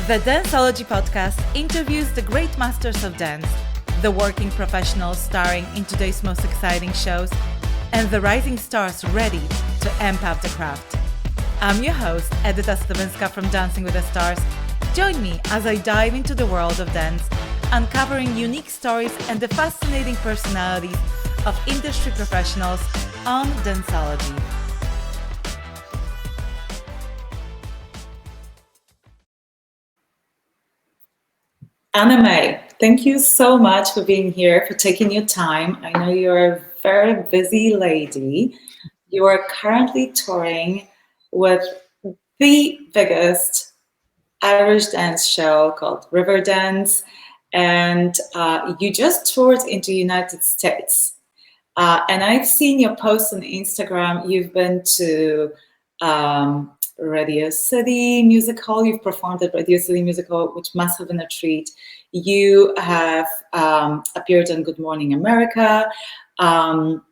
The Danceology podcast interviews the great masters of dance, the working professionals starring in today's most exciting shows, and the rising stars ready to amp up the craft. I'm your host, Edyta Stawinska from Dancing with the Stars. Join me as I dive into the world of dance, uncovering unique stories and the fascinating personalities of industry professionals on Danceology. Mai, thank you so much for being here, for taking your time. I know you're a very busy lady. You are currently touring with the biggest Irish dance show called Riverdance, and you just toured into the United States. And I've seen your posts on Instagram. You've been to Radio City Music Hall. You've performed at Radio City Music Hall, which must have been a treat. You have appeared on Good Morning America. Tell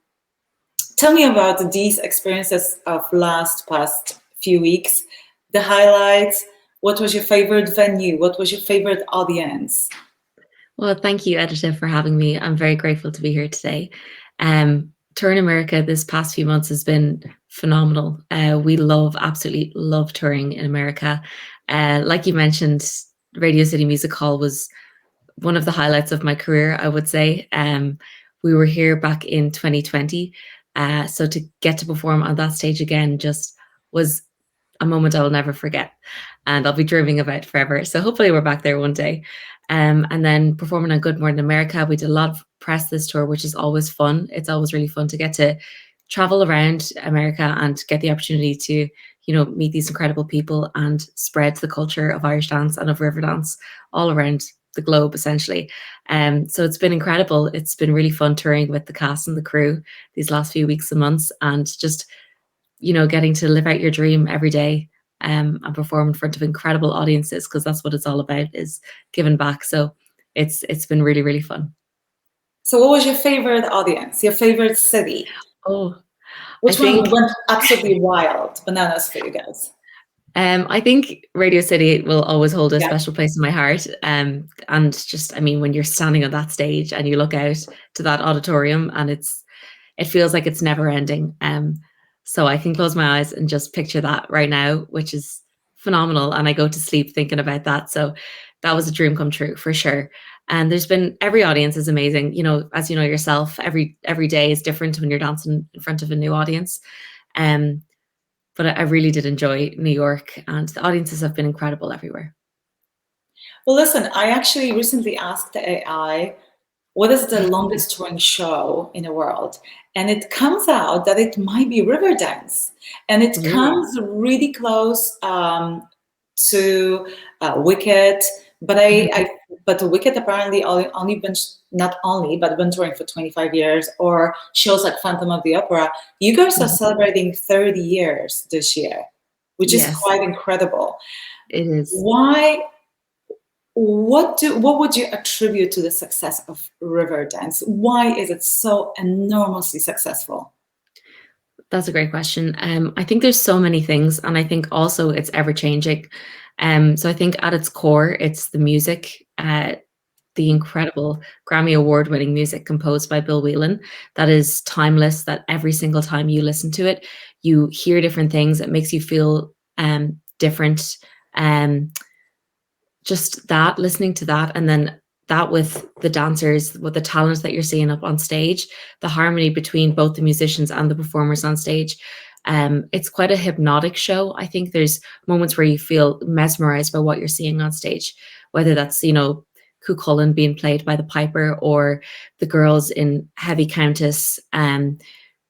me about these experiences of past few weeks, the highlights. What was your favorite venue? What was your favorite audience? Well, thank you, Edyta, for having me. I'm very grateful to be here today. Touring America this past few months has been phenomenal. We absolutely love touring in America. Like you mentioned, Radio City Music Hall was one of the highlights of my career, I would say. We were here back in 2020. So to get to perform on that stage again just was a moment I will never forget. And I'll be dreaming about forever. So hopefully we're back there one day. And then performing on Good Morning America, we did a lot of press this tour, which is always fun. It's always really fun to get to travel around America and get the opportunity to, meet these incredible people and spread the culture of Irish dance and of river dance all around the globe, essentially. So it's been incredible. It's been really fun touring with the cast and the crew these last few weeks and months, and just, getting to live out your dream every day. And perform in front of incredible audiences, because that's what it's all about, is giving back. So it's been really, really fun. So what was your favorite audience, your favorite city? Which one went absolutely wild, bananas for you guys? I think Radio City will always hold a special place in my heart. And just, when you're standing on that stage and you look out to that auditorium, and it feels like it's never ending. So I can close my eyes and just picture that right now, which is phenomenal. And I go to sleep thinking about that. So that was a dream come true for sure. And every audience is amazing. As you know yourself, every day is different when you're dancing in front of a new audience. But I really did enjoy New York, and the audiences have been incredible everywhere. Well, listen, I actually recently asked the AI, what is the longest touring show in the world? And it comes out that it might be Riverdance. And it comes really close to Wicked. But Wicked apparently been touring for 25 years, or shows like Phantom of the Opera. You guys are celebrating 30 years this year, which is quite incredible. It is. What would you attribute to the success of Riverdance? Why is it so enormously successful? That's a great question. I think there's so many things, and I think also it's ever changing. So I think at its core, it's the music, the incredible Grammy Award-winning music composed by Bill Whelan that is timeless, that every single time you listen to it, you hear different things. It makes you feel different. Just that, listening to that, and then that with the dancers, with the talent that you're seeing up on stage, the harmony between both the musicians and the performers on stage. It's quite a hypnotic show. I think there's moments where you feel mesmerized by what you're seeing on stage, whether that's, Cú Chulainn being played by the piper, or the girls in Heavy Countess.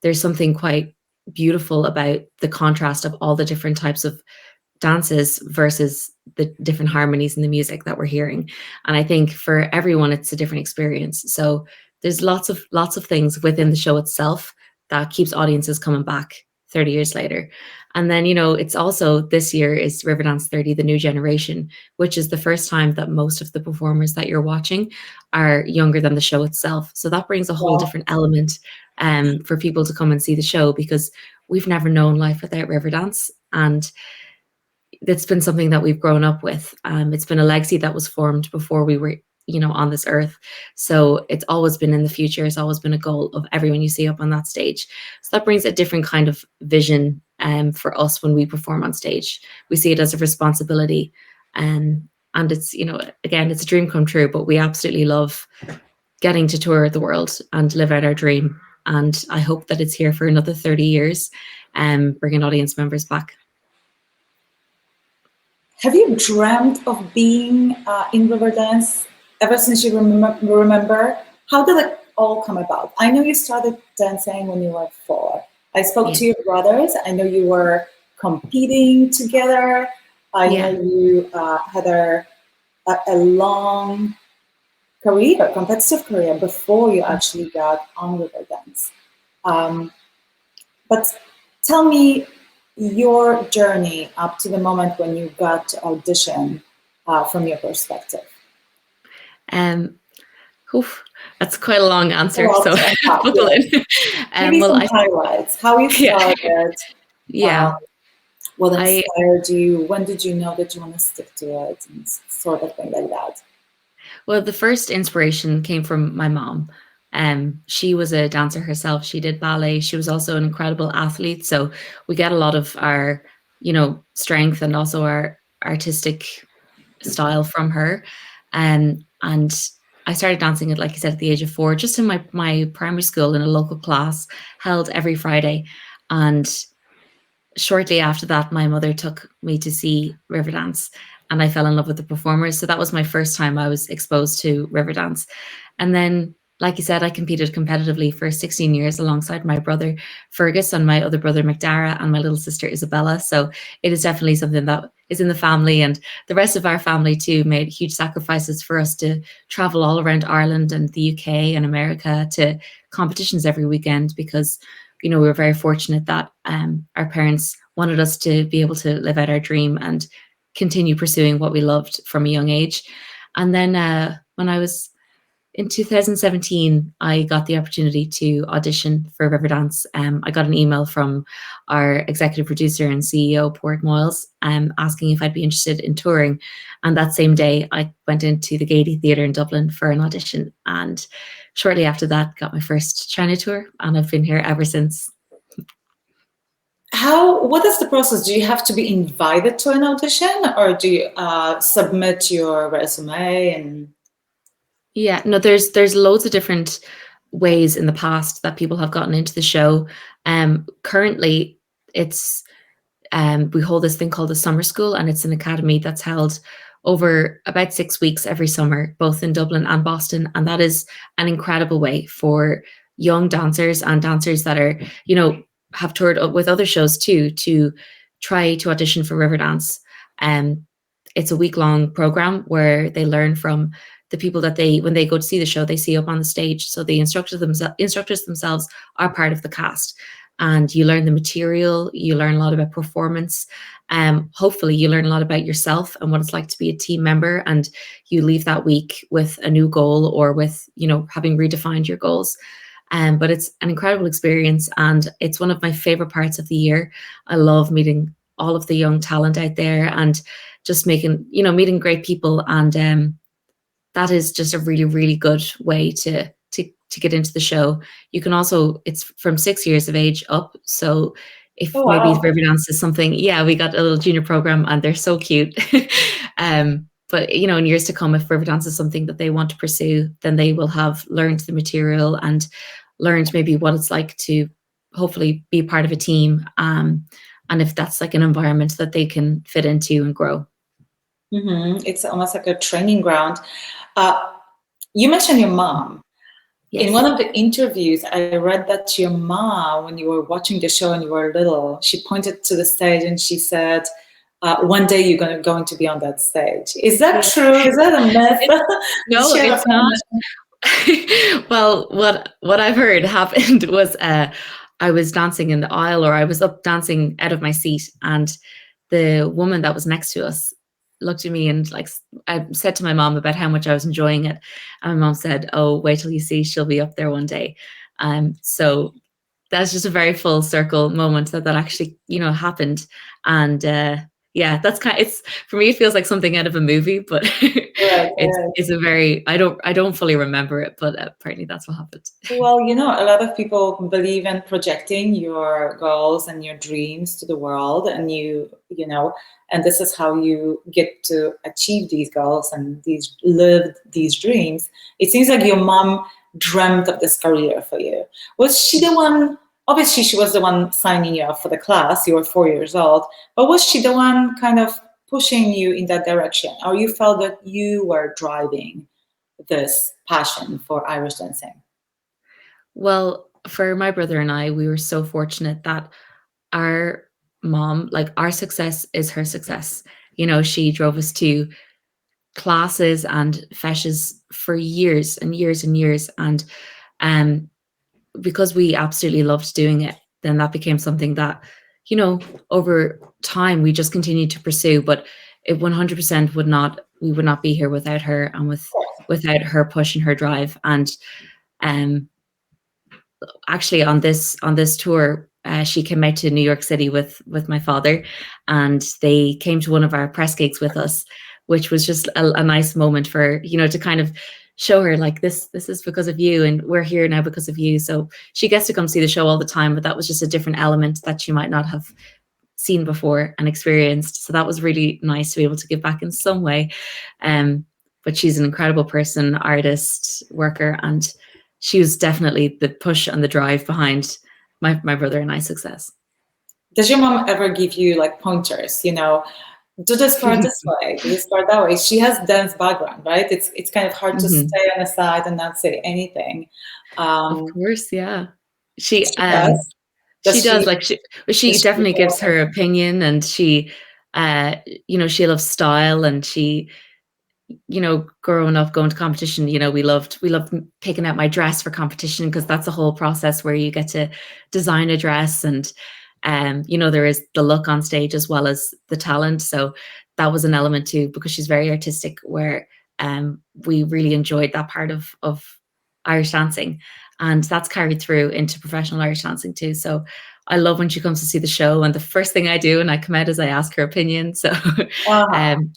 There's something quite beautiful about the contrast of all the different types of dances versus the different harmonies in the music that we're hearing. And I think for everyone, it's a different experience. So there's lots of things within the show itself that keeps audiences coming back 30 years later. And then, it's also, this year is Riverdance 30, the new generation, which is the first time that most of the performers that you're watching are younger than the show itself. So that brings a whole different element for people to come and see the show, because we've never known life without Riverdance. And it's been something that we've grown up with. It's been a legacy that was formed before we were, on this earth. So it's always been in the future. It's always been a goal of everyone you see up on that stage. So that brings a different kind of vision for us when we perform on stage. We see it as a responsibility. And it's, again, it's a dream come true, but we absolutely love getting to tour the world and live out our dream. And I hope that it's here for another 30 years, bringing audience members back. Have you dreamt of being in Riverdance ever since you remember? How did it all come about? I know you started dancing when you were 4. I spoke to your brothers. I know you were competing together. I know you had a long career, competitive career, before you actually got on Riverdance. But tell me your journey up to the moment when you got to audition from your perspective. That's quite a long answer. Well, so buckle in. Maybe some highlights. How you started. What inspired you? When did you know that you want to stick to it, and sort of thing like that? Well, the first inspiration came from my mom. She was a dancer herself. She did ballet. She was also an incredible athlete. So we get a lot of our, strength and also our artistic style from her. And I started dancing at, like I said, at the age of 4, just in my primary school in a local class held every Friday. And shortly after that, my mother took me to see Riverdance, and I fell in love with the performers. So that was my first time I was exposed to Riverdance. And then, like you said, I competed competitively for 16 years alongside my brother Fergus and my other brother McDara and my little sister Isabella. So it is definitely something that is in the family, and the rest of our family too made huge sacrifices for us to travel all around Ireland and the UK and America to competitions every weekend, because we were very fortunate that our parents wanted us to be able to live out our dream and continue pursuing what we loved from a young age. And then when I was in 2017, I got the opportunity to audition for Riverdance. I got an email from our executive producer and CEO, Port Moyles, asking if I'd be interested in touring. And that same day, I went into the Gaiety Theatre in Dublin for an audition. And shortly after that, got my first China tour, and I've been here ever since. What is the process? Do you have to be invited to an audition, or do you submit your resume? And yeah, no, there's loads of different ways in the past that people have gotten into the show. Currently, it's we hold this thing called the summer school, and it's an academy that's held over about 6 weeks every summer, both in Dublin and Boston. And that is an incredible way for young dancers and dancers that are, have toured with other shows too, to try to audition for Riverdance. It's a week-long program where they learn from the people that when they go to see the show, they see up on the stage. So the instructors themselves are part of the cast. And you learn the material, you learn a lot about performance. Hopefully you learn a lot about yourself and what it's like to be a team member, and you leave that week with a new goal, or with, having redefined your goals. But it's an incredible experience, and it's one of my favorite parts of the year. I love meeting all of the young talent out there, and just meeting great people. And that is just a really, really good way to get into the show. You can also, it's from 6 years of age up. So if maybe Riverdance is something, we got a little junior program, and they're so cute. But in years to come, if Riverdance is something that they want to pursue, then they will have learned the material and learned maybe what it's like to hopefully be part of a team. And if that's like an environment that they can fit into and grow. Mm-hmm. It's almost like a training ground. You mentioned your mom. Yes. In one of the interviews, I read that your mom, when you were watching the show and you were little, she pointed to the stage and she said, one day you're going to be on that stage. Is that true? Is that a myth? No, it's not. Well, what I've heard happened was I was dancing in the aisle, or I was up dancing out of my seat, and the woman that was next to us looked at me, and I said to my mom about how much I was enjoying it, and my mom said, "Oh, wait till you see, she'll be up there one day." So that's just a very full circle moment that actually happened. And Yeah, that's it's for me, it feels like something out of a movie, but Right, right. it's a very I don't fully remember it, but apparently that's what happened. Well, a lot of people believe in projecting your goals and your dreams to the world, and and this is how you get to achieve these goals and live these dreams. It seems like your mom dreamt of this career for you. Was she the one? Obviously, she was the one signing you up for the class. You were 4 years old, but was she the one kind of pushing you in that direction, or you felt that you were driving this passion for Irish dancing? Well, for my brother and I, we were so fortunate that our mom, like our success is her success. She drove us to classes and feshes for years and years and years. And um, because we absolutely loved doing it, then that became something that, over time we just continued to pursue. But it 100% we would not be here without her and without her push and her drive. And um, actually on this tour, she came out to New York City with my father, and they came to one of our press gigs with us, which was just a nice moment for to kind of show her like this is because of you, and we're here now because of you. So she gets to come see the show all the time, but that was just a different element that she might not have seen before and experienced. So that was really nice to be able to give back in some way. But she's an incredible person, artist, worker, and she was definitely the push and the drive behind my brother and I's success. Does your mom ever give you like pointers? Do this part this way, do this part that way. She has dance background, right? It's kind of hard to Mhm. stay on the side and not say anything. Of Um, course, yeah. She she does. she Does does she? like she Does she give definitely you gives her opinion, and uh she loves style, and she growing up, going to competition, we loved picking out my dress for competition, because that's a whole process where you get to design a dress, and there is the look on stage as well as the talent. So that was an element too, because she's very artistic, where we really enjoyed that part of Irish dancing, and that's carried through into professional Irish dancing too. So I love when she comes to see the show, and the first thing I do when I come out is I ask her opinion. So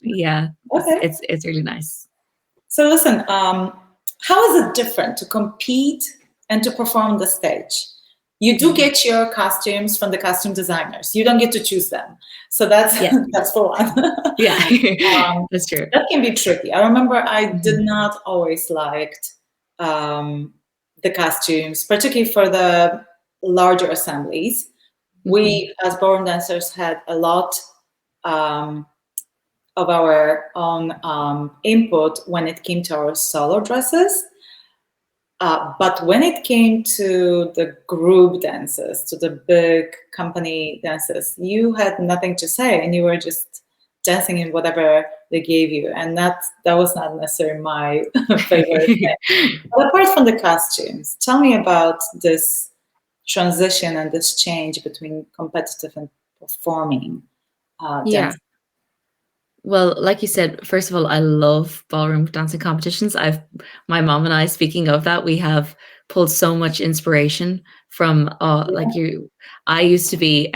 yeah, Okay. it's really nice. So listen, how is it different to compete and to perform on the stage? You do Mm. get your costumes from the costume designers. You don't get to choose them. So that's Yeah, that's for one. yeah, um, that's true. that can be tricky. I remember I did Mhm. not always liked the costumes, particularly for the larger assemblies. Mhm. We, as ballroom dancers, had a lot um, of our own input when it came to our solo dresses. But when it came to the group dances, to the big company dances, you had nothing to say, and you were just dancing in whatever they gave you, and that was not necessarily my favorite thing. But apart from the costumes, tell me about this transition and this change between competitive and performing Yeah. dance. Well, like you said, first of all, I love ballroom dancing competitions. My mom and I, speaking of that, we have pulled so much inspiration from, like you. I used to be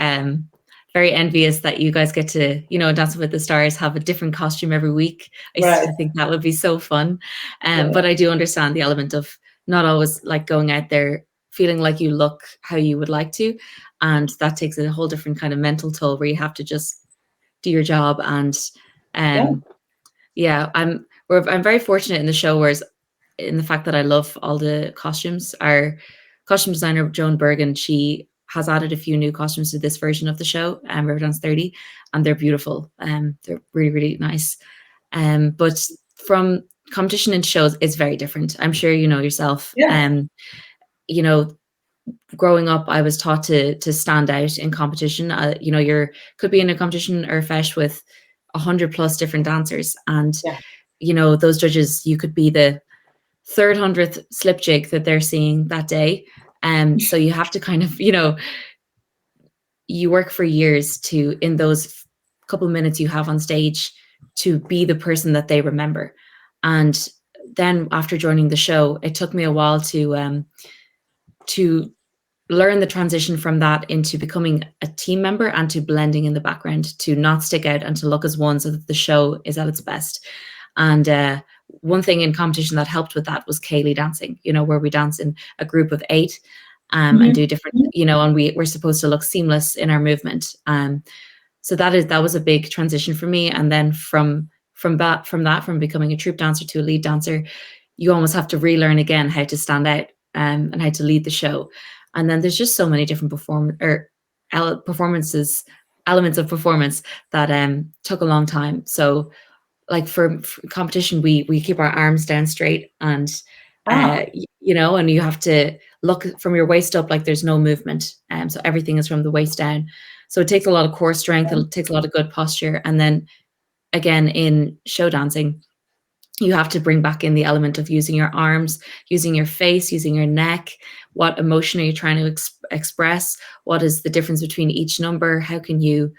very envious that you guys get to, Dancing with the Stars, have a different costume every week. I used Right. to think that would be so fun. Right. But I do understand the element of not always like going out there feeling like you look how you would like to. And that takes a whole different kind of mental toll, where you have to just do your job. And Yeah. um yeah, I'm very fortunate in the show, whereas in the fact that I love all the costumes. Our costume designer Joan Bergen, she has added a few new costumes to this version of the show, Riverdance 30, and they're beautiful. They're really, really nice. But from competition and shows, it's very different. I'm sure you know yourself. Yeah. You know, growing up, I was taught to stand out in competition. You're could be in a competition or a fesh with 100 plus different dancers, and Yeah. those judges, you could be the third hundredth slip jig that they're seeing that day. So you have to kind of, you work for years to, in those couple of minutes you have on stage, to be the person that they remember. And then after joining the show, it took me a while to learn the transition from that into becoming a team member and to blending in the background, to not stick out and to look as one so that the show is at its best. And one thing in competition that helped with that was Kaylee dancing, where we dance in a group of 8 and do different, and we're supposed to look seamless in our movement. So that was a big transition for me. And then from becoming a troupe dancer to a lead dancer, you almost have to relearn again how to stand out and how to lead the show. And then there's just so many different performances, elements of performance that took a long time. So like for competition, we keep our arms down straight and and you have to look from your waist up like there's no movement. So everything is from the waist down. So it takes a lot of core strength. It takes a lot of good posture. And then again, in show dancing, you have to bring back in the element of using your arms, using your face, using your neck. What emotion are you trying to express? What is the difference between each number? How can you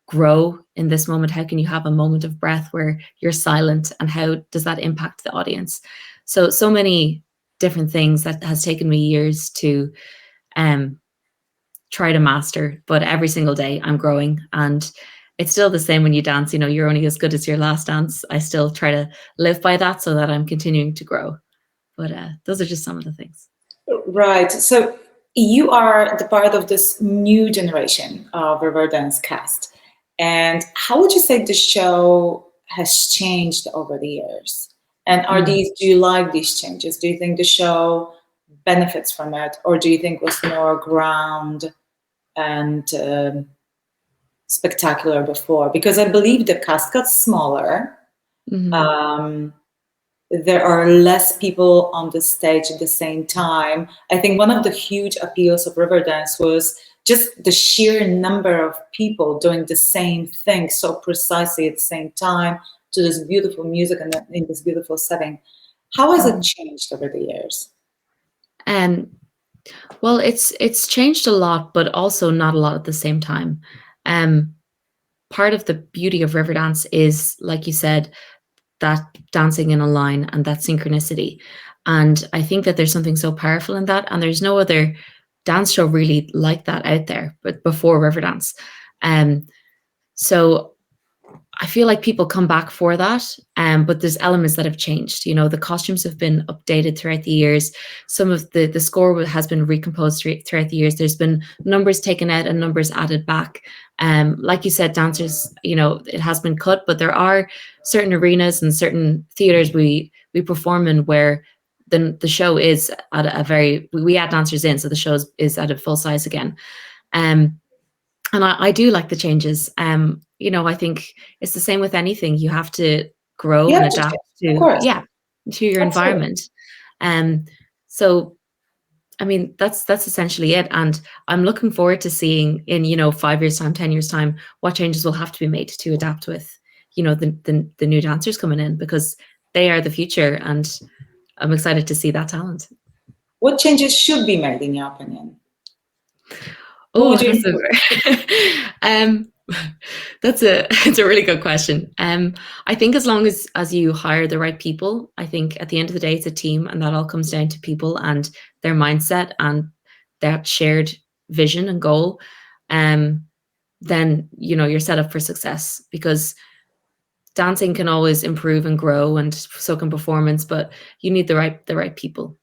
grow in this moment? How can you have a moment of breath where you're silent? And how does that impact the audience? So many different things that has taken me years to try to master. But every single day I'm growing, and it's still the same when you dance. You're only as good as your last dance. I still try to live by that so that I'm continuing to grow. But those are just some of the things. Right. So you are the part of this new generation of Riverdance cast. And how would you say the show has changed over the years? And do you like these changes? Do you think the show benefits from it? Or do you think it was more ground and spectacular before? Because I believe the cast got smaller. There are less people on the stage at the same time. I think one of the huge appeals of Riverdance was just the sheer number of people doing the same thing so precisely at the same time to this beautiful music and in this beautiful setting. How has it changed over the years? Well, it's changed a lot, but also not a lot at the same time. Part of the beauty of Riverdance is, like you said, that dancing in a line and that synchronicity. And I think that there's something so powerful in that. And there's no other dance show really like that out there, but before Riverdance. So I feel like people come back for that, but there's elements that have changed. The costumes have been updated throughout the years. Some of the score has been recomposed throughout the years. There's been numbers taken out and numbers added back. Like you said, dancers, it has been cut, but there are certain arenas and certain theaters we perform in where the show is at we add dancers in, so the show is at a full size again. And I do like the changes. I think it's the same with anything. You have to grow and adapt to your environment. So, I mean, that's essentially it. And I'm looking forward to seeing in, 5 years time, 10 years time, what changes will have to be made to adapt with, the new dancers coming in, because they are the future. And I'm excited to see that talent. What changes should be made, in your opinion? Oh, that's it's a really good question. I think as long as you hire the right people, I think at the end of the day, it's a team, and that all comes down to people and their mindset and that shared vision and goal. Then, you're set up for success, because dancing can always improve and grow, and so can performance, but you need the right people.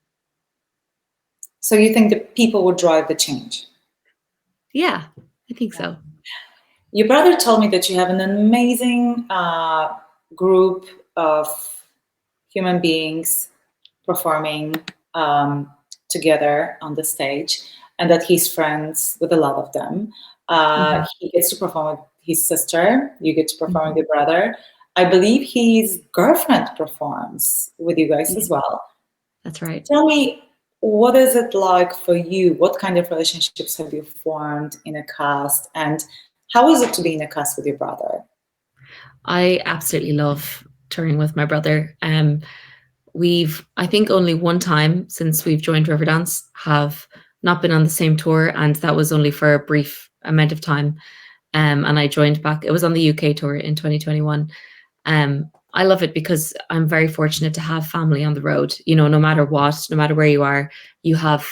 So you think the people will drive the change? Yeah, I think so. Your brother told me that you have an amazing group of human beings performing together on the stage, and that he's friends with a lot of them. He gets to perform with his sister. You get to perform with your brother. I believe his girlfriend performs with you guys as well. That's right. Tell me, what is it like for you? What kind of relationships have you formed in a cast? And how is it to be in a cast with your brother? I absolutely love touring with my brother. We've, I think, only one time since we've joined Riverdance have not been on the same tour, and that was only for a brief amount of time. And I joined back. It was on the UK tour in 2021. I love it because I'm very fortunate to have family on the road. No matter what, no matter where you are, you have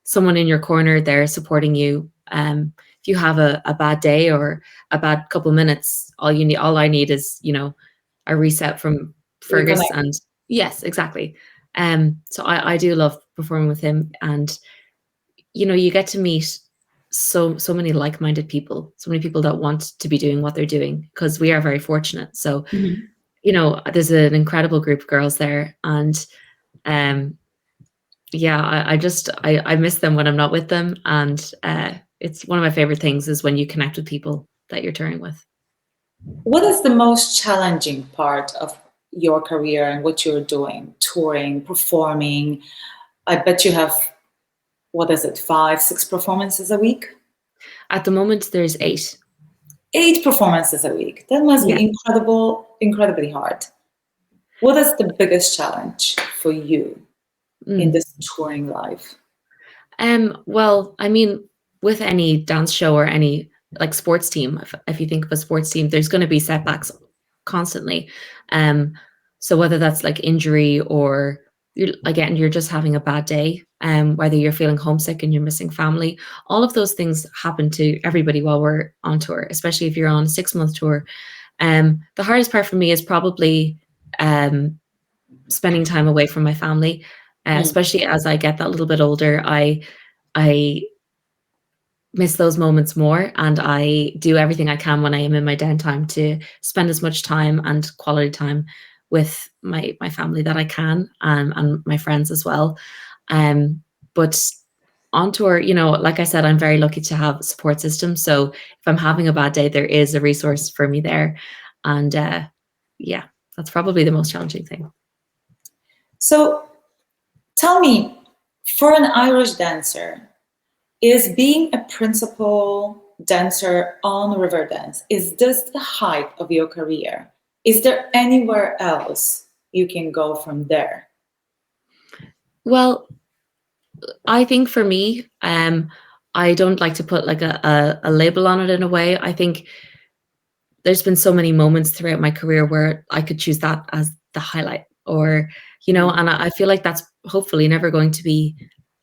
someone in your corner there supporting you. If you have a bad day or a bad couple of minutes, all I need is, a reset from Fergus. Reconnect. And yes, exactly. So I do love performing with him, and you get to meet so many like-minded people, so many people that want to be doing what they're doing, because we are very fortunate. So Mhm. there's an incredible group of girls there, and um, yeah, I miss them when I'm not with them, and it's one of my favorite things is when you connect with people that you're touring with. What is the most challenging part of your career and what you're doing? Touring, performing. I bet you have, what is it, five, six performances a week? At the moment, there's 8. 8 performances a week. That must Yeah. be incredibly hard. What is the biggest challenge for you in Mm. this touring life? Well, I mean, with any dance show or any like sports team, if you think of a sports team, there's going to be setbacks constantly. Um, so whether that's like injury or you're just having a bad day, whether you're feeling homesick and you're missing family, all of those things happen to everybody while we're on tour, especially if you're on a 6-month tour. The hardest part for me is probably um, spending time away from my family, Mm. especially as I get that little bit older. I miss those moments more, and I do everything I can when I am in my downtime to spend as much time and quality time with my family that I can, and my friends as well. Um, but on tour, like I said, I'm very lucky to have a support system. So if I'm having a bad day, there is a resource for me there, and yeah, that's probably the most challenging thing. So tell me, for an Irish dancer, is being a principal dancer on Riverdance, is this the height of your career? Is there anywhere else you can go from there? Well, I think for me, I don't like to put like a label on it in a way. I think there's been so many moments throughout my career where I could choose that as the highlight, or Mm. and I feel like that's hopefully never going to be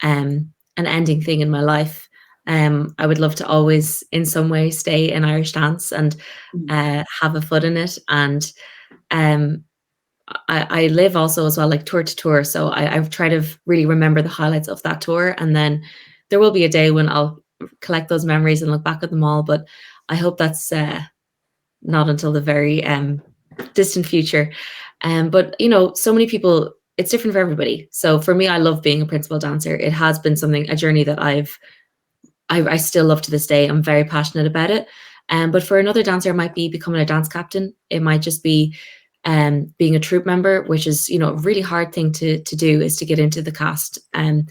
an ending thing in my life. I would love to always, in some way, stay in Irish dance and Mm. have a foot in it. And um, I live also as well, like tour to tour. So I've tried to really remember the highlights of that tour. And then there will be a day when I'll collect those memories and look back at them all. But I hope that's not until the very distant future. But so many people, it's different for everybody. So for me, I love being a principal dancer. It has been a journey that I still love to this day. I'm very passionate about it. But for another dancer, it might be becoming a dance captain. It might just be being a troupe member, which is, a really hard thing to do, is to get into the cast. And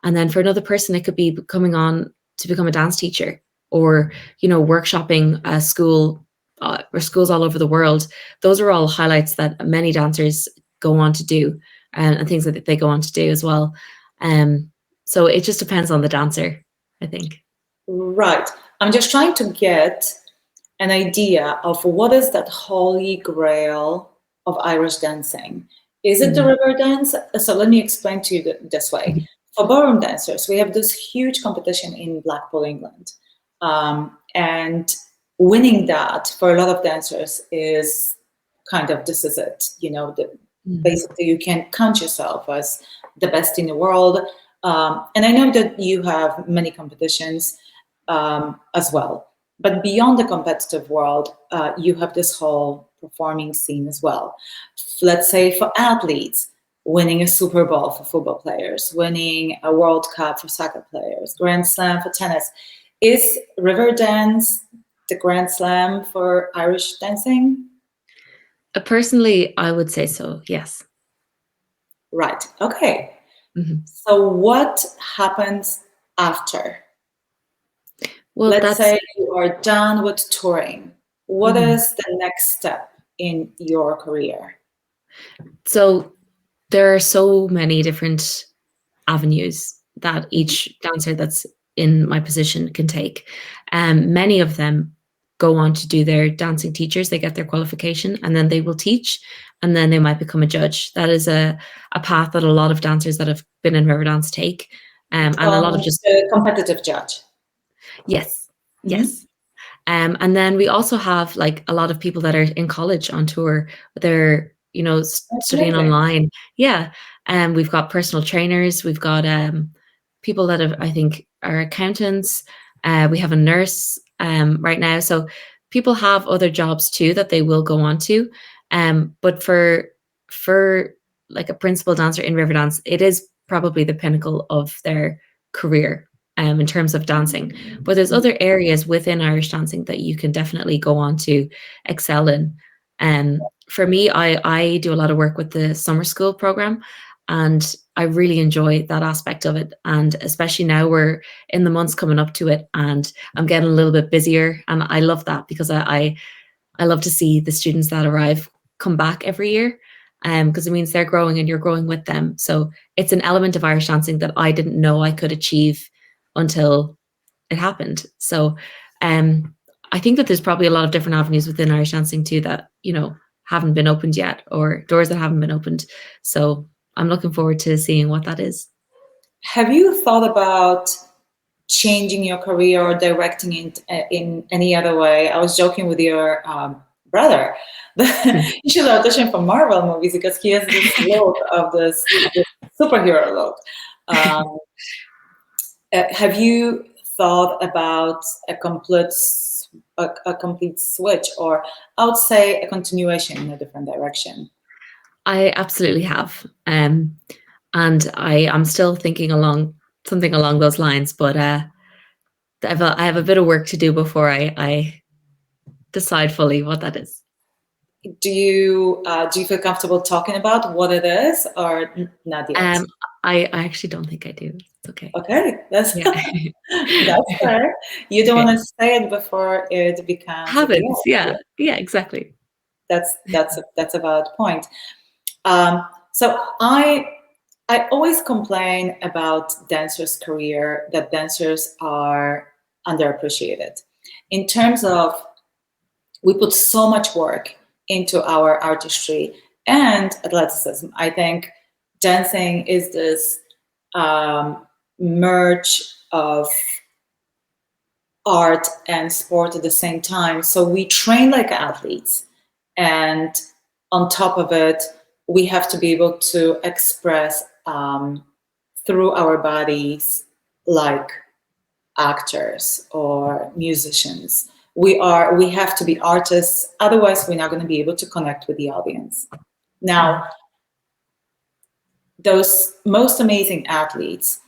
then for another person, it could be coming on to become a dance teacher, or, workshopping a school or schools all over the world. Those are all highlights that many dancers go on to do, and things that they go on to do as well. So it just depends on the dancer, I think. Right. I'm just trying to get an idea of what is that holy grail of Irish dancing. Is it the Mhm. river dance? So let me explain to you this way. For ballroom dancers, we have this huge competition in Blackpool, England. And winning that for a lot of dancers is kind of, this is it. Mhm. Basically, you can count yourself as the best in the world. And I know that you have many competitions as well. But beyond the competitive world, you have this whole performing scene as well. Let's say for athletes, winning a Super Bowl for football players, winning a World Cup for soccer players, Grand Slam for tennis. Is river dance the Grand Slam for Irish dancing? Personally, I would say so, yes. Right. Okay. Mhm. So what happens after? Well, Let's that's say you are done with touring. What mhm. is the next step in your career? So there are so many different avenues that Mhm. each dancer that's in my position can take. Many of them go on to do their dancing teachers. They get their qualification, and then they will teach, and then they might become a judge. That is a path that a lot of dancers that have been in river dance take. And a lot of just, The competitive judge. yes, Mhm. yes. And then we also have like a lot of people that are in college on tour. They're, That's studying amazing. online. Yeah. And we've got personal trainers. We've got people that have, I think, are accountants. We have a nurse right now. So people have other jobs too that they will go on to. But for like a principal dancer in Riverdance, it is probably the pinnacle of their career in terms of dancing. But there's other areas within Irish dancing that you can definitely go on to excel in. For me, I do a lot of work with the summer school program, and I really enjoy that aspect of it. And especially now we're in the months coming up to it, and I'm getting a little bit busier, and I love that because I love to see the students that arrive come back every year, because it means they're growing and you're growing with them. So it's an element of Irish dancing that I didn't know I could achieve until it happened. So I think that there's probably a lot of different avenues within Irish dancing too that, haven't been opened yet, or doors that haven't been opened. So I'm looking forward to seeing what that is. Have you thought about changing your career or directing it in any other way? I was joking with your brother. You should audition for Marvel movies because he has this look of this superhero look. Um, have you thought about a complete switch, or I would say a continuation in a different direction? I absolutely have. And I'm still thinking along something along those lines, but I have a bit of work to do before I decide fully what that is. Do you feel comfortable talking about what it is, or not yet? Um, I actually don't think I do. It's okay. Okay, that's Yeah. that's fair. You don't Okay. want to say it before it becomes a Happens. reality. Yeah. Yeah, exactly. That's a valid point. So I always complain about dancers' career, that dancers are underappreciated in terms of we put so much work into our artistry and athleticism. I think dancing is this merge of art and sport at the same time. So we train like athletes, and on top of it, we have to be able to express through our bodies like actors or musicians. We have to be artists, otherwise we're not going to be able to connect with the audience. Now, Mm. those most amazing athletes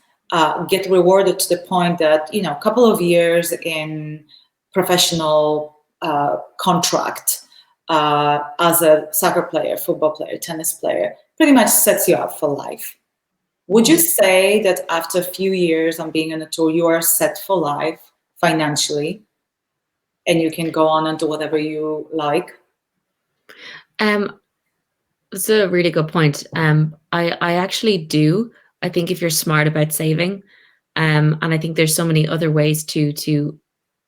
get rewarded to the point that, a couple of years in professional contract as a soccer player, football player, tennis player pretty much sets you up for life. Would you Mm. say that after a few years on being on a tour, you are set for life financially and you can go on and do whatever you like? Um, that's a really good point. I actually do. I think if you're smart about saving, and I think there's so many other ways to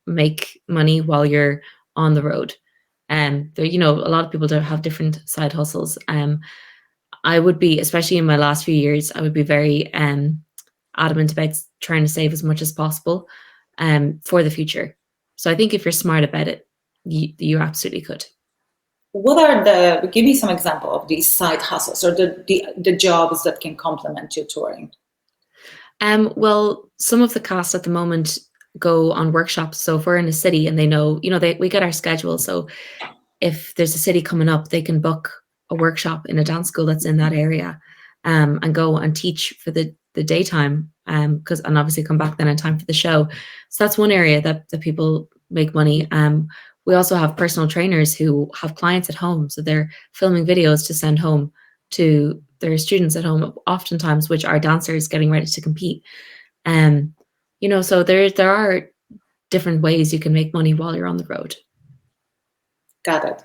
make money while you're on the road. There, a lot of people do have different side hustles. I would be, especially in my last few years, I would be very adamant about trying to save as much as possible for the future. So I think if you're smart about it, you absolutely could. Give me some example of these side hustles or the jobs that can complement your touring? Well, some of the cast at the moment go on workshops. So if we're in a city and they know, we get our schedule. So if there's a city coming up, they can book a workshop in a dance school that's in that area, and go and teach for the daytime, and obviously come back then in time for the show. So that's one area that people make money. We also have personal trainers who have clients at home, so they're filming videos to send home to their students at home, oftentimes which are dancers getting ready to compete. Um, so there are different ways you can make money while you're on the road. Got it.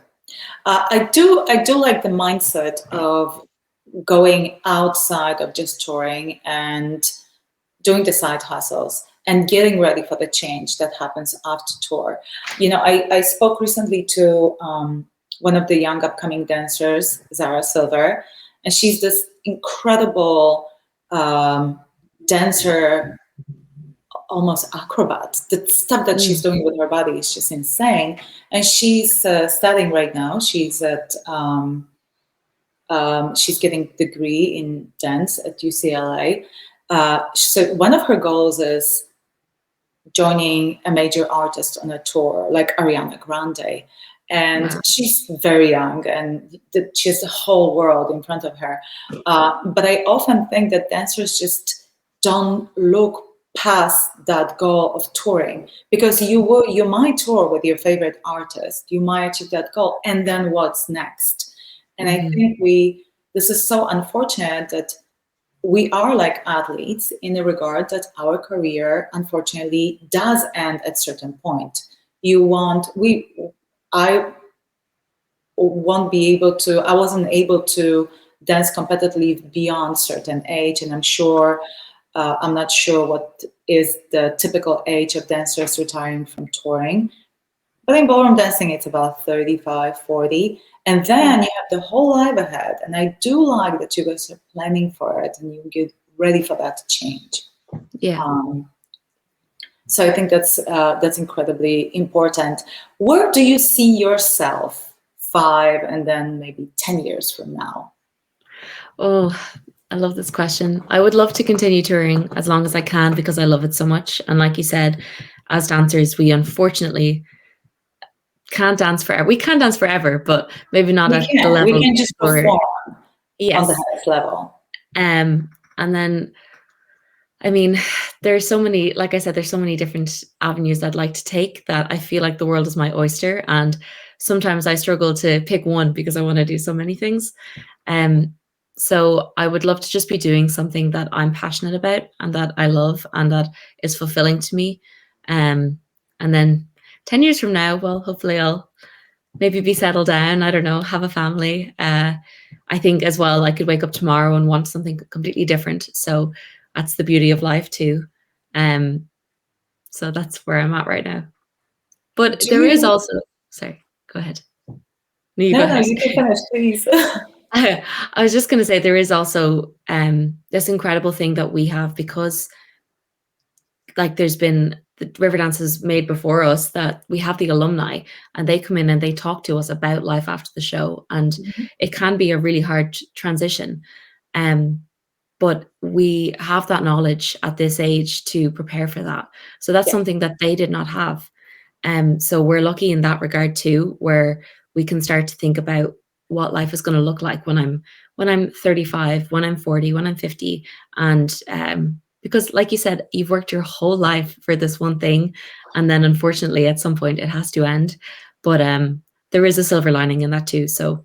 I do like the mindset of going outside of just touring and doing the side hustles and getting ready for the change that happens after tour. I spoke recently to one of the young upcoming dancers, Zara Silver, and she's this incredible dancer, almost acrobat. The stuff that she's Mm. doing with her body is just insane. And she's studying right now. She's getting a degree in dance at UCLA. So one of her goals is joining a major artist on a tour, like Ariana Grande. And Wow. she's very young, and she has the whole world in front of her. But I often think that dancers just don't look past that goal of touring, because you might tour with your favorite artist, you might achieve that goal, and then what's next? And I Hmm. think this is so unfortunate that we are like athletes in the regard that our career unfortunately does end at certain point. You want we I won't be able to I wasn't able to dance competitively beyond certain age, and I'm not sure what is the typical age of dancers retiring from touring. But in ballroom dancing, it's about 35, 40. And Mm. then you have the whole life ahead. And I do like that you guys are planning for it and you get ready for that to change. Yeah. Um, so I think that's incredibly important. Where do you see yourself 5 and then maybe 10 years from now? Oh, I love this question. I would love to continue touring as long as I can because I love it so much. And like you said, as dancers, we unfortunately can't dance forever. We can dance forever, but maybe not at the We level can just or perform on the yes. highest level. And then I mean, there's so many, like I said, there's so many different avenues I'd like to take that I feel like the world is my oyster. And sometimes I struggle to pick one because I want to do so many things. Um, so I would love to just be doing something that I'm passionate about and that I love and that is fulfilling to me. And then 10 years from now, well, hopefully I'll maybe be settled down. I don't know, have a family. I think as well, I could wake up tomorrow and want something completely different. So that's the beauty of life too. Um, so that's where I'm at right now. But Do there is you? also, sorry, go ahead. No, you go No, no, ahead. you can finish, please. I was just going to say there is also this incredible thing that we have because like there's been the Riverdance has made before us that we have the alumni and they come in and they talk to us about life after the show and it can be a really hard transition. But we have that knowledge at this age to prepare for that. So that's Yeah. something that they did not have. So we're lucky in that regard too, where we can start to think about what life is going to look like when I'm 35, when I'm 40, when I'm 50, and because, like you said, you've worked your whole life for this one thing, and then unfortunately, at some point, it has to end. But there is a silver lining in that too. So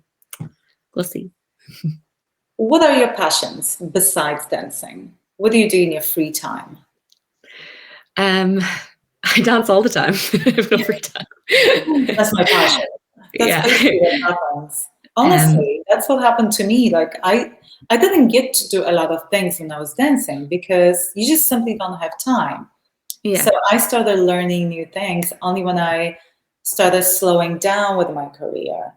we'll see. What are your passions besides dancing? What do you do in your free time? Um, I dance all the time. I have no free time. That's my passion. That's Yeah. basically what happens. Um, Honestly, that's what happened to me. Like I didn't get to do a lot of things when I was dancing because you just simply don't have time. So yeah. I started learning new things only when I started slowing down with my career.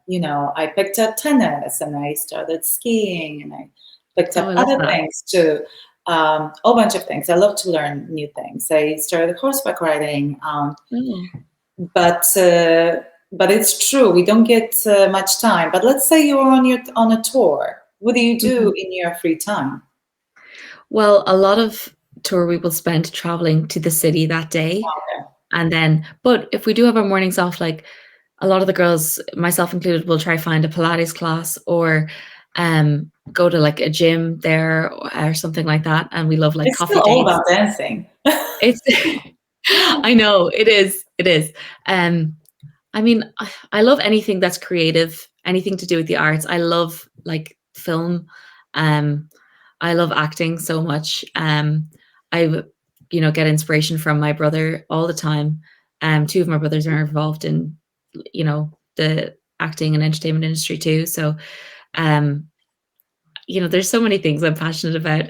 I picked up tennis and I started skiing and I picked Oh, up I love other that. things too. A whole bunch of things. I love to learn new things. I started horseback riding, Oh. but it's true we don't get much time. But let's say you're on a tour. What do you do Mhm. in your free time? Well, a lot of tour we will spend traveling to the city that day. Okay. And then, but if we do have our mornings off, like a lot of the girls, myself included, will try find a Pilates class or go to like a gym there or something like that. And we love like It's coffee still all dates. about dancing. It's, I know it is. It is. I mean, I love anything that's creative, anything to do with the arts. I love like film. Um, I love acting so much. I, get inspiration from my brother all the time. Two of my brothers are involved in, the acting and entertainment industry too. So, um, there's so many things I'm passionate about.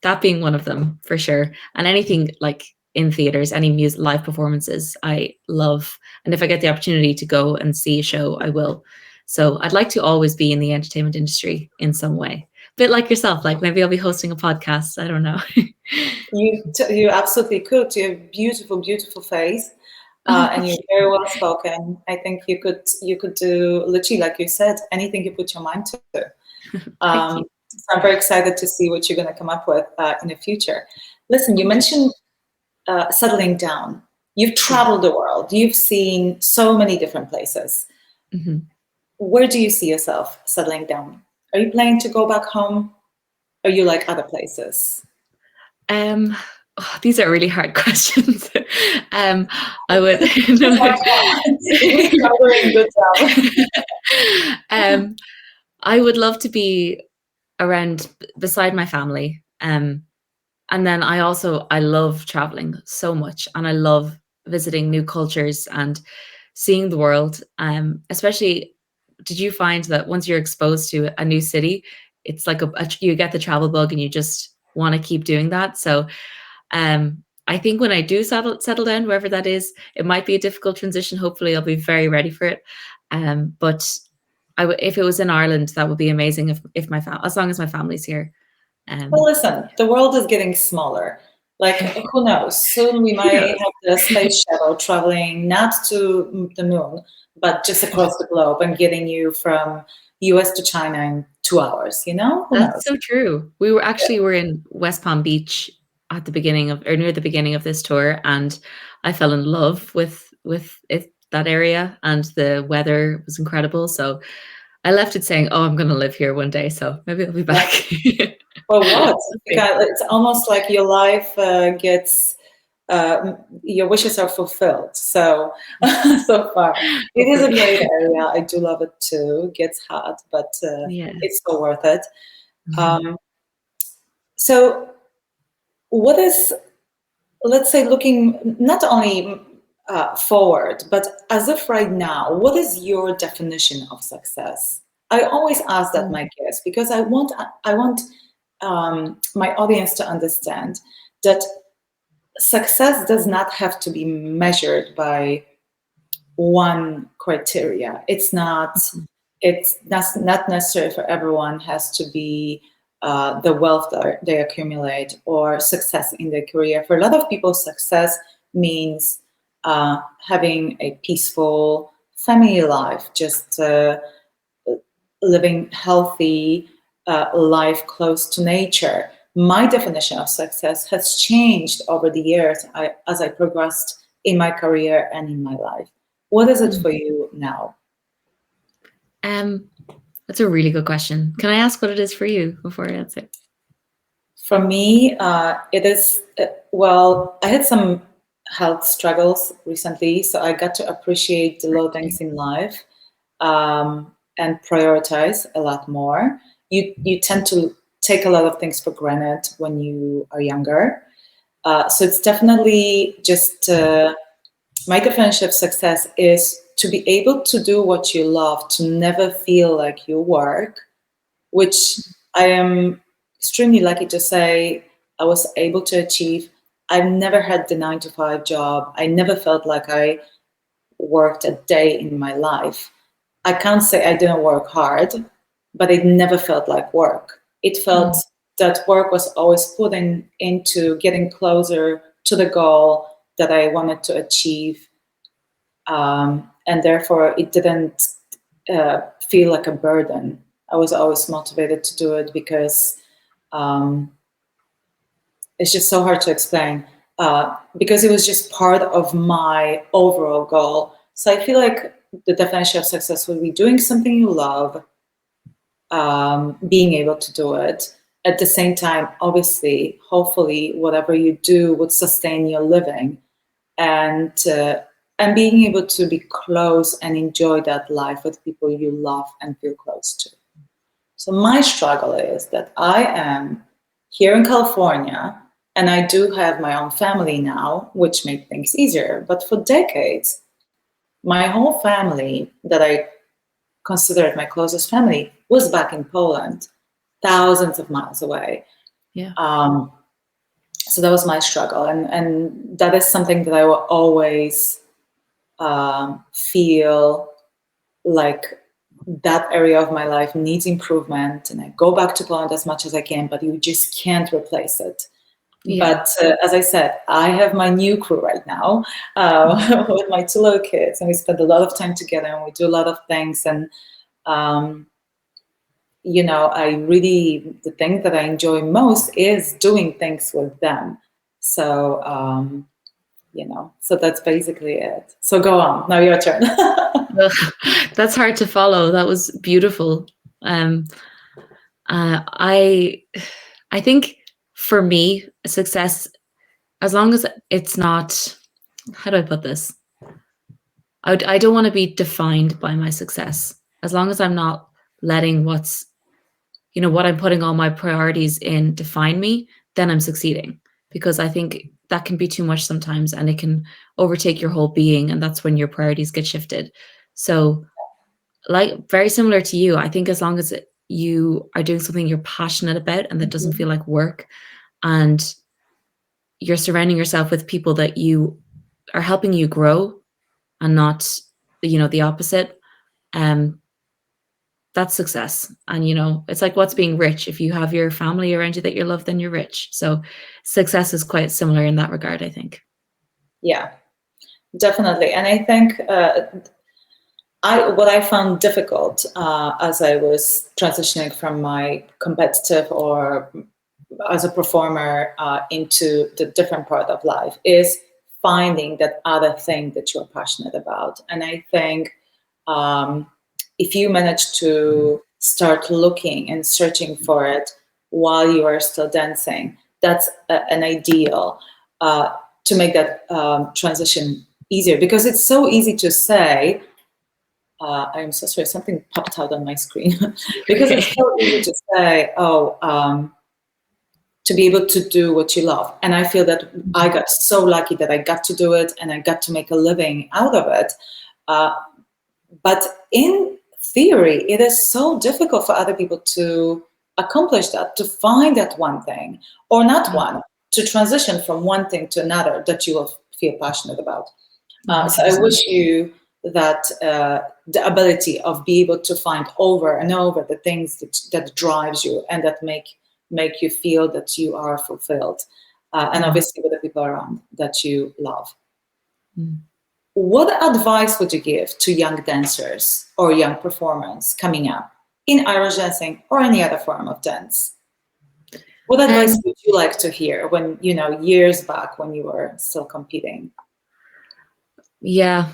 That being one of them for sure. And anything like in theaters, any music, live performances, I love. And if I get the opportunity to go and see a show, I will. So I'd like to always be in the entertainment industry in some way. bit like yourself, like maybe I'll be hosting a podcast. I don't know. You absolutely could. You have beautiful, beautiful face, Oh, and thank you're you. very well spoken. I think you could do literally, like you said, anything you put your mind to. Thank you. So I'm very excited to see what you're going to come up with in the future. Listen, you mentioned settling down. You've Yeah. traveled the world. You've seen so many different places. Mhm. Where do you see yourself settling down? Are you planning to go back home? Are you like other places? Um, these are really hard questions. Um, I would It's no. my job. It means I'm doing a good job. um, I would love to be around beside my family. And then I love traveling so much, and I love visiting new cultures and seeing the world. Especially, did you find that once you're exposed to a new city, it's like you get the travel bug and you just want to keep doing that. So I think when I do settle down, wherever that is, it might be a difficult transition. Hopefully, I'll be very ready for it. But if it was in Ireland, that would be amazing. If as long as my family's here. Well, Um, listen, the world is getting smaller. Like, who knows? Soon we who might knows? have the space shuttle traveling not to the moon, but just across the globe and getting you from US to China in 2 hours. Who That's knows? so true. We're in West Palm Beach at the beginning of or near the beginning of this tour, and I fell in love with that area, and the weather was incredible. So I left it saying, "Oh, I'm going to live here one day." So maybe I'll be Yeah. back. Well, what? Okay. Because it's almost like your life your wishes are fulfilled. So, so far, it is a Hopefully. great area. I do love it too. It gets hot, but Yeah. it's so worth it. Mhm. Um, so, what is, let's say, looking not only forward, but as of right now, what is your definition of success? I always ask that Mm. my guests because I want my audience to understand that success does not have to be measured by one criteria. It's not necessary for everyone has to be the wealth that they accumulate or success in their career. For a lot of people, success means having a peaceful family life, just living healthy life close to nature. My definition of success has changed over the years as I progressed in my career and in my life. What is it Mm. for you now? Um, that's a really good question. Can I ask what it is for you before I answer? For me, it is, well, I had some health struggles recently, so I got to appreciate the little things in life and prioritize a lot more. You tend to take a lot of things for granted when you are younger. So it's definitely just my definition of success is to be able to do what you love, to never feel like you work, which I am extremely lucky to say I was able to achieve. I've never had the 9 to 5 job. I never felt like I worked a day in my life. I can't say I didn't work hard, but it never felt like work. It felt Mm. that work was always put into getting closer to the goal that I wanted to achieve. And therefore, it didn't feel like a burden. I was always motivated to do it because um, it's just so hard to explain. Because it was just part of my overall goal. So I feel like the definition of success would be doing something you love, being able to do it. At the same time, obviously, hopefully, whatever you do would sustain your living, and and being able to be close and enjoy that life with people you love and feel close to. So my struggle is that I am here in California and I do have my own family now, which made things easier. But for decades, my whole family that I considered my closest family was back in Poland, thousands of miles away. Yeah. Um, so that was my struggle. And that is something that I will always feel like that area of my life needs improvement, and I go back to Poland as much as I can, but you just can't replace it. Yeah. But as I said, I have my new crew right now with my two little kids, and we spend a lot of time together, and we do a lot of things. And the thing that I enjoy most is doing things with them. So, so that's basically it. So go on. Now your turn. Well, that's hard to follow. That was beautiful. I think for me, success, as long as it's not, how do I put this? I don't want to be defined by my success. As long as I'm not letting what I'm putting all my priorities in define me, then I'm succeeding. Because I think that can be too much sometimes, and it can overtake your whole being, and that's when your priorities get shifted. So, like, very similar to you, I think as long as you are doing something you're passionate about and that doesn't feel like work, and you're surrounding yourself with people that you are helping you grow and not the opposite, that's success. And it's like, what's being rich? If you have your family around you that you love, then you're rich. So success is quite similar in that regard, I think. Yeah, definitely. And I think what I found difficult as I was transitioning from my competitive or as a performer into the different part of life is finding that other thing that you're passionate about. And I think if you manage to start looking and searching for it while you are still dancing, that's an ideal to make that transition easier, because it's so easy to say, I'm so sorry, something popped out on my screen. Because it's so easy to say, to be able to do what you love. And I feel that I got so lucky that I got to do it and I got to make a living out of it. But in theory, it is so difficult for other people to accomplish that, to find that one thing, or not one, to transition from one thing to another that you will feel passionate about. So I wish you that the ability of be able to find over and over the things that drives you and that make you feel that you are fulfilled, and obviously with the people around that you love. What advice would you give to young dancers or young performers coming up in Irish dancing or any other form of dance? What advice would you like to hear when, years back when you were still competing? Yeah,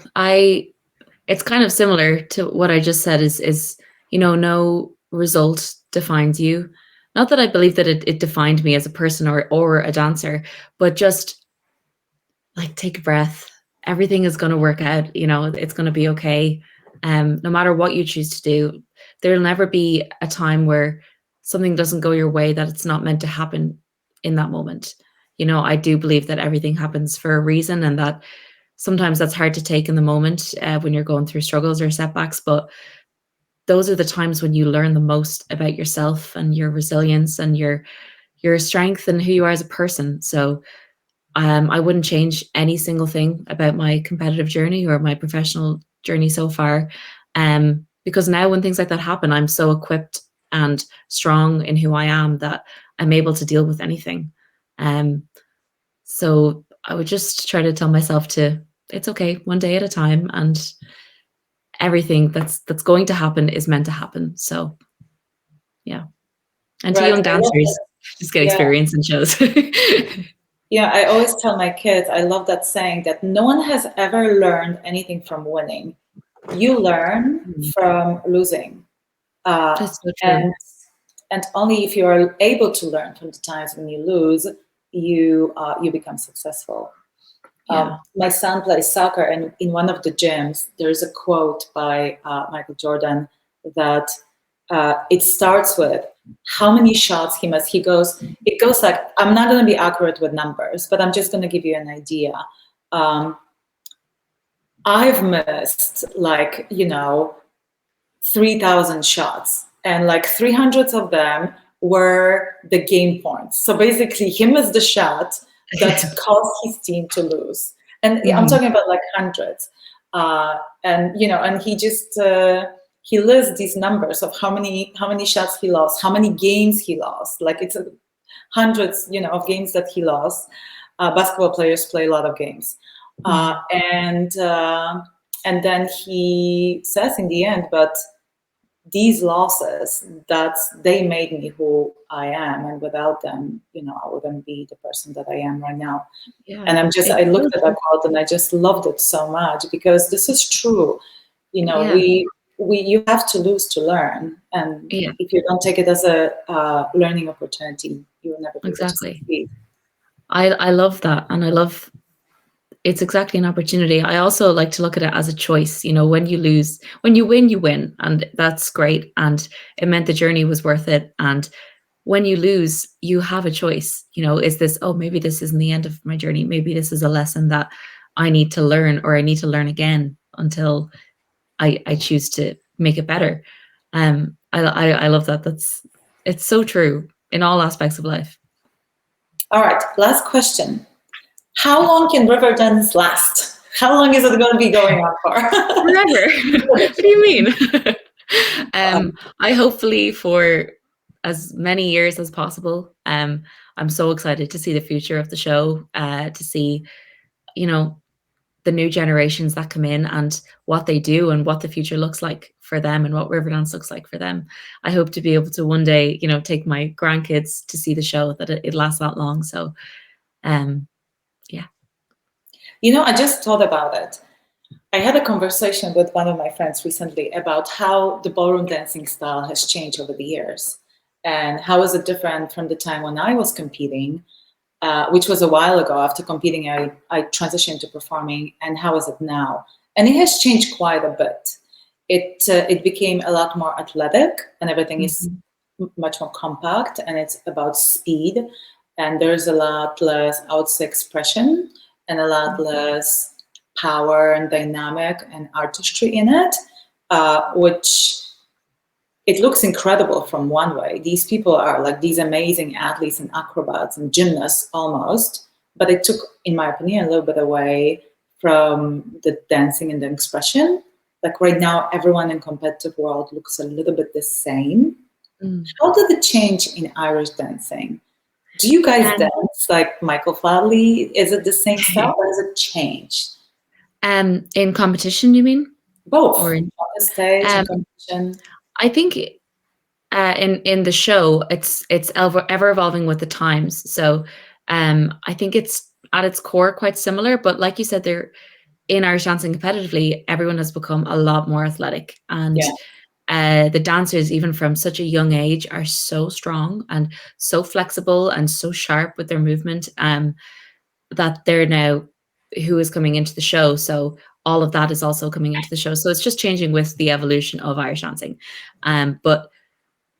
it's kind of similar to what I just said is no result defines you. Not that I believe that it defined me as a person or a dancer, but just like, take a breath. Everything is going to work out. It's going to be okay. No matter what you choose to do, there'll never be a time where something doesn't go your way that it's not meant to happen in that moment. I do believe that everything happens for a reason, and that sometimes that's hard to take in the moment when you're going through struggles or setbacks. But those are the times when you learn the most about yourself and your resilience and your strength and who you are as a person. So I wouldn't change any single thing about my competitive journey or my professional journey so far. Because now when things like that happen, I'm so equipped and strong in who I am that I'm able to deal with anything. So I would just try to tell myself it's okay, one day at a time, and everything that's going to happen is meant to happen. So yeah. And to young dancers, just get experience in shows. Yeah, I always tell my kids, I love that saying, that no one has ever learned anything from winning. You learn from losing. That's so true. And only if you are able to learn from the times when you lose, you become successful. Yeah. My son plays soccer, and in one of the gyms, there's a quote by Michael Jordan that it starts with how many shots he must. It goes like, I'm not going to be accurate with numbers, but I'm just going to give you an idea. I've missed 3,000 shots, and 300 of them were the game points. So basically, he missed the shot that caused his team to lose. And I'm talking about hundreds. And he just he lists these numbers of how many shots he lost, how many games he lost. Like it's hundreds, of games that he lost. Basketball players play a lot of games, and then he says in the end, but these losses, that they made me who I am, and without them, I wouldn't be the person that I am right now. Yeah. And I looked at that quote and I just loved it so much, because this is true. Yeah. You have to lose to learn, and Yeah. if you don't take it as a learning opportunity, you will never be able to Exactly. succeed. I love that, and I love it's exactly an opportunity. I also like to look at it as a choice. When you lose, when you win, you win, and that's great. And it meant the journey was worth it. And when you lose, you have a choice. Is this, oh, maybe this isn't the end of my journey. Maybe this is a lesson that I need to learn, or I need to learn again until I choose to make it better. I love that. It's so true in all aspects of life. All right, last question. How long can river dance last? How long is it going to be going on for? Forever. What do you mean? I hopefully for as many years as possible. I'm so excited to see the future of the show, to see, the new generations that come in and what they do and what the future looks like for them and what Riverdance looks like for them. I hope to be able to one day, take my grandkids to see the show, that it lasts that long. So, yeah. I just thought about it. I had a conversation with one of my friends recently about how the ballroom dancing style has changed over the years, and how is it different from the time when I was competing, which was a while ago. After competing, I transitioned to performing, and how is it now? And it has changed quite a bit. It became a lot more athletic, and everything is much more compact, and it's about speed, and there's a lot less, I would say, expression, and a lot less power and dynamic and artistry in it, which it looks incredible from one way. These people are like these amazing athletes and acrobats and gymnasts almost, but it took, in my opinion, a little bit away from the dancing and the expression. Like right now, everyone in competitive world looks a little bit the same. How did it change in Irish dancing? Do you guys dance like Michael Flatley? Is it the same style, or has it changed? In competition, you mean? Both Or on the stage and competition. I think in the show, it's ever evolving with the times. So I think it's at its core quite similar, but like you said, they're in Irish dancing competitively, everyone has become a lot more athletic, and the dancers, even from such a young age, are so strong and so flexible and so sharp with their movement, that they're now who is coming into the show. So all of that is also coming into the show. So it's just changing with the evolution of Irish dancing. But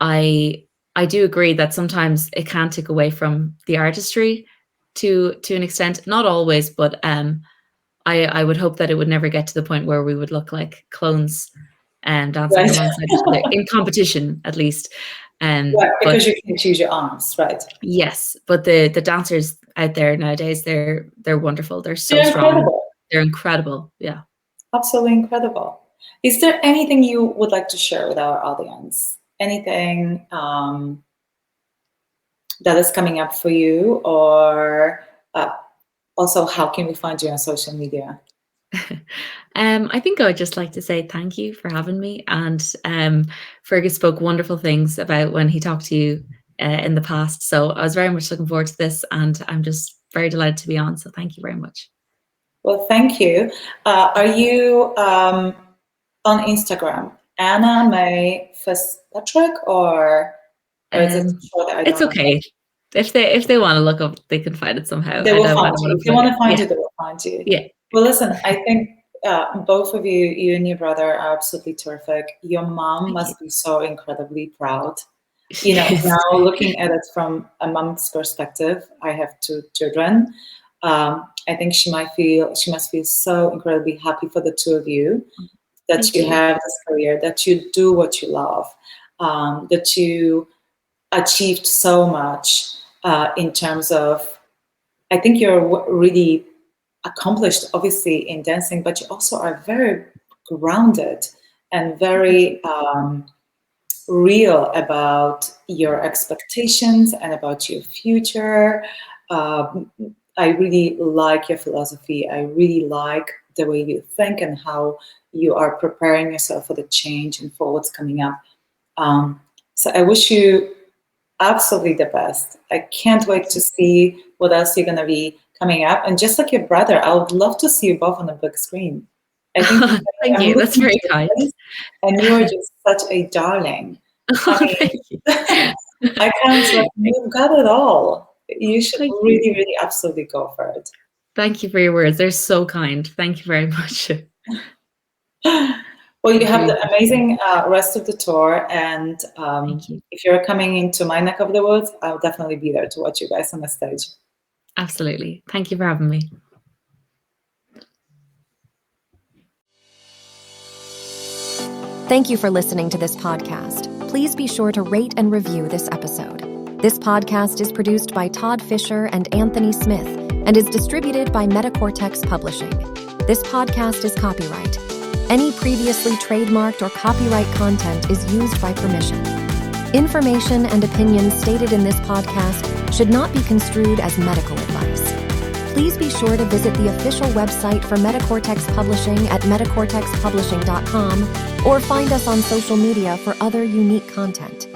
I do agree that sometimes it can take away from the artistry to an extent. Not always, but I would hope that it would never get to the point where we would look like clones dancing alongside each other in competition, at least. Because you can choose your arms, right? Yes, but the dancers out there nowadays, they're wonderful. They're so strong. Incredible. They're incredible. Yeah. Absolutely incredible. Is there anything you would like to share with our audience? Anything that is coming up for you, or also how can we find you on social media? I think I would just like to say thank you for having me. And Fergus spoke wonderful things about when he talked to you in the past. So I was very much looking forward to this, and I'm just very delighted to be on. So thank you very much. Well, thank you. Are you on Instagram, Anna Mai Fitzpatrick, or is it short? It's okay. If they want to look up, they can find it somehow. They will find you. If they want to find you, they will find you. Yeah. Well, listen, I think both of you, you and your brother, are absolutely terrific. Your mom must be so incredibly proud. Now looking at it from a mom's perspective, I have 2 children. I think she must feel so incredibly happy for the 2 of you, that you have this career, that you do what you love, that you achieved so much in terms of, I think you're really accomplished, obviously, in dancing, but you also are very grounded and very real about your expectations and about your future. I really like your philosophy. I really like the way you think and how you are preparing yourself for the change and for what's coming up. So I wish you absolutely the best. I can't wait to see what else you're going to be coming up. And just like your brother, I would love to see you both on the big screen. I think Thank I'm you. That's looking very at your kind. face, and you are just such a darling. I Oh, mean, thank you. I can't like you've got it all. You should Thank you. really, really absolutely go for it. Thank you for your words. They're so kind. Thank you very much. Well, you have the amazing rest of the tour, and Thank you. if you're coming into my neck of the woods, I'll definitely be there to watch you guys on the stage. Absolutely. Thank you for having me. Thank you for listening to this podcast. Please be sure to rate and review this episode. This podcast is produced by Todd Fisher and Anthony Smith and is distributed by Metacortex Publishing. This podcast is copyright. Any previously trademarked or copyright content is used by permission. Information and opinions stated in this podcast should not be construed as medical advice. Please be sure to visit the official website for Metacortex Publishing at metacortexpublishing.com or find us on social media for other unique content.